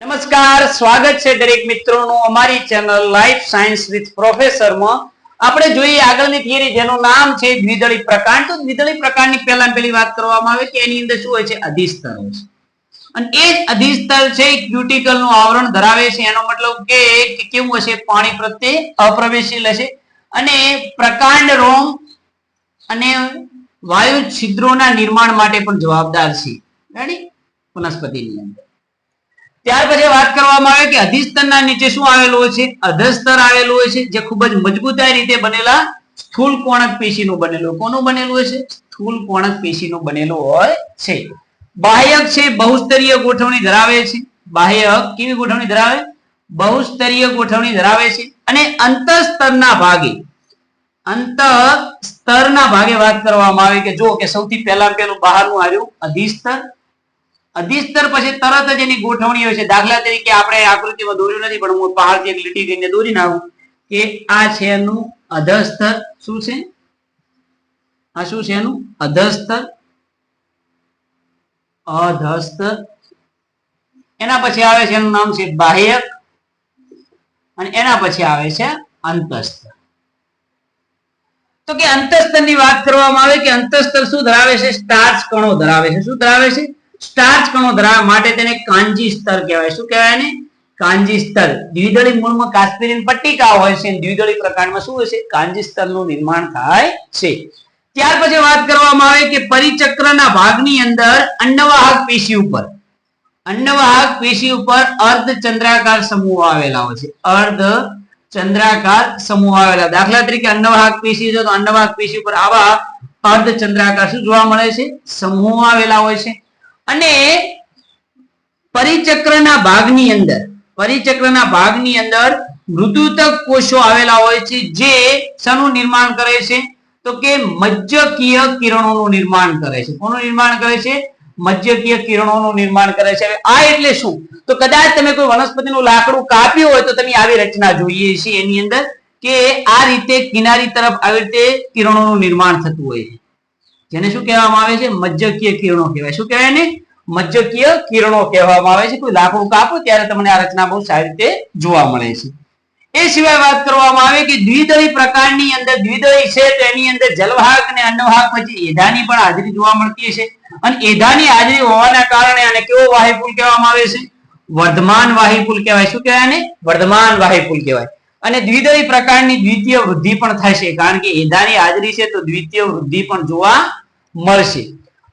નમસ્કાર, સ્વાગત છે દરેક મિત્રોનું અમારી channel life science with professor માં. આપણે જોઈએ આગળની થિયરી જેનું નામ છે દ્વિદળી પ્રકાંડ. તો દ્વિદળી પ્રકાંડની પહેલી વાત કરવામાં આવે કે એની અંદર શું હોય છે? અધિસ્તર હોય છે. અને એ જ અધિસ્તર છે ક્યુટિકલ નું આવરણ ધરાવે છે. એનો મતલબ કે કેવું હશે? પાણી પ્રત્યે અપ્રવેશીલ હશે. અને પ્રકાંડ રોમ અને વાયુ છિદ્રોના નિર્માણ માટે પણ જવાબદાર છે. રેડી? વનસ્પતિની અંદર. ત્યાર પછી વાત કરવામાં આવે કે અધિસ્તરના નીચે શું આવેલું હોય છે? અધસ્તર આવેલું હોય છે, જે ખૂબ જ મજબૂતાઈ રીતે બનેલા સ્થૂળ કોણક પેશીનું બનેલું. કોનું બનેલું હોય છે? સ્થૂળ કોણક પેશીનું બનેલું હોય છે. બાહ્યક છે બહુસ્તરીય ગોઠવણી ધરાવે છે. બાહ્યક કેવી ગોઠવણી ધરાવે? બહુસ્તરીય ગોઠવણી ધરાવે છે. અને અંતસ્તરના ભાગે વાત કરવામાં આવે કે જો કે સૌથી પહેલા પેલું બહારનું આવ્યું અધિસ્તર. અધિસ્તર પછી તરત જ એની ગોઠવણી હોય છે. દાખલા તરીકે આપણે આકૃતિમાં દોર્યું નથી, પણ હું બહારથી એક લીટી કરીને દોરી નાખું કે આ છે એનું અધસ્તર. શું છે આ? શું છે એનું? અધસ્તર. અધસ્તર. એના પછી આવે છે એનું નામ છે બાહ્યક, અને એના પછી આવે છે અંતસ્તર. તો કે અંતસ્તરની વાત કરવામાં આવે કે અંતસ્તર શું ધરાવે છે? સ્ટાર્ચ કણો ધરાવે છે. શું ધરાવે છે? સ્ટાર્ચ કણો ધરાવે, માટે તેને કાંજી સ્તર કહેવાય. શું કહેવાય ને? કાંજી સ્તર. દ્વિદળી મૂળમાં કાસ્પિરીન પટ્ટિકા હોય છે, દ્વિદળી પ્રકાંડમાં શું હોય છે? કાંજી સ્તરનું નિર્માણ થાય છે. ત્યાર પછી વાત કરવામાં આવે કે પરિચક્રના ભાગની અંદર અંડવાહક પેશી ઉપર અર્ધચંદ્રાકાર સમૂહ આવેલા હોય છે. અર્ધચંદ્રાકાર સમૂહ આવેલા. દાખલા તરીકે અંડવાહક પેશી છે તો અંડવાહક પેશી ઉપર આવા અર્ધચંદ્રાકાર શું જોવા મળે છે? સમૂહ આવેલા હોય છે. અને પરિચક્રના ભાગની અંદર મૃદુતક કોષો આવેલા હોય છે, જે શાનું નિર્માણ કરે છે? તો કે મજ્જકીય કિરણોનું નિર્માણ કરે છે. કોનું નિર્માણ કરે છે? મજ્જકીય કિરણોનું નિર્માણ કરે છે. આ એટલે શું? તો કદાચ તમે કોઈ વનસ્પતિનું લાકડું કાપ્યું હોય તો તમે આવી રચના જોઈએ છે એની અંદર, કે આ રીતે કિનારી તરફ આવી રીતે કિરણોનું નિર્માણ થતું હોય છે, જેને શું કહેવામાં આવે છે? મજ્જકીય કિરણો કહેવાય. શું કહેવાય ને? મજ્જકીય કિરણો કહેવામાં આવે છે. કોઈ લાકડું કાપો ત્યારે તમને આ રચના બહુ સારી રીતે જોવા મળે છે. એ સિવાય વાત કરવામાં આવે કે દ્વિદળી પ્રકારની અંદર દ્વિદળી છે તો એની અંદર જલવાહક અને અંડવાહક પછી એધાની પણ હાજરી જોવા મળતી છે. અને એધાની હાજરી હોવાના કારણે આને કેવો વાહિપુલ કહેવામાં આવે છે? વર્ધમાન વાહિપુલ કહેવાય. શું કહેવાય ને? વર્ધમાન વાહિપુલ કહેવાય. અને દ્વિદળી પ્રકારની દ્વિતીય વૃદ્ધિ પણ થશે, કારણ કે એધાની હાજરી છે તો દ્વિતીય વૃદ્ધિ પણ જોવા મળશે.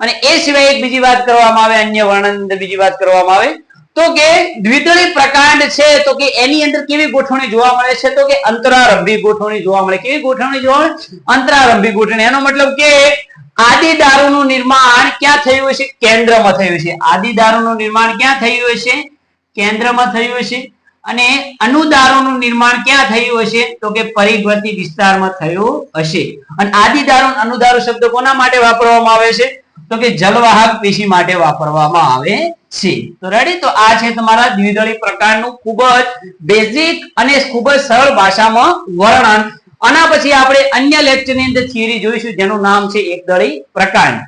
અને એ સિવાય એક બીજી વાત કરવામાં આવે, અન્ય વર્ણન બીજી વાત કરવામાં આવે તો કે દ્વિદળી પ્રકાંડ છે તો કે એની અંદર કેવી ગોઠવણી જોવા મળે છે? તો કે અંતરારંભી ગોઠવણી જોવા મળે. કેવી ગોઠવણી જોવા મળે? અંતરારંભી ગોઠવણી. એનો મતલબ કે આદિ દારૂનું નિર્માણ ક્યાં થયું હશે? કેન્દ્રમાં થયું છે. આદિ દારૂનું નિર્માણ ક્યાં થયું હશે? કેન્દ્રમાં થયું હશે. અને અનુદારોનું નિર્માણ ક્યાં થયું હશે? તો કે પરિવર્તી વિસ્તારમાં થયું હશે. અને આદિ દારૂ અનુદારો શબ્દ કોના માટે વાપરવામાં આવે છે? તો કે જલવાહક પેશી માટે વાપરવામાં આવે છે. તો રેડી? તો આ છે તમારા દ્વિદળી પ્રકારનું ખૂબ જ બેઝિક અને ખૂબ જ સરળ ભાષામાં વર્ણન. આના પછી આપણે અન્ય લેક્ચરની અંદર થિયરી જોઈશું, જેનું નામ છે એકદળી પ્રકાંડ.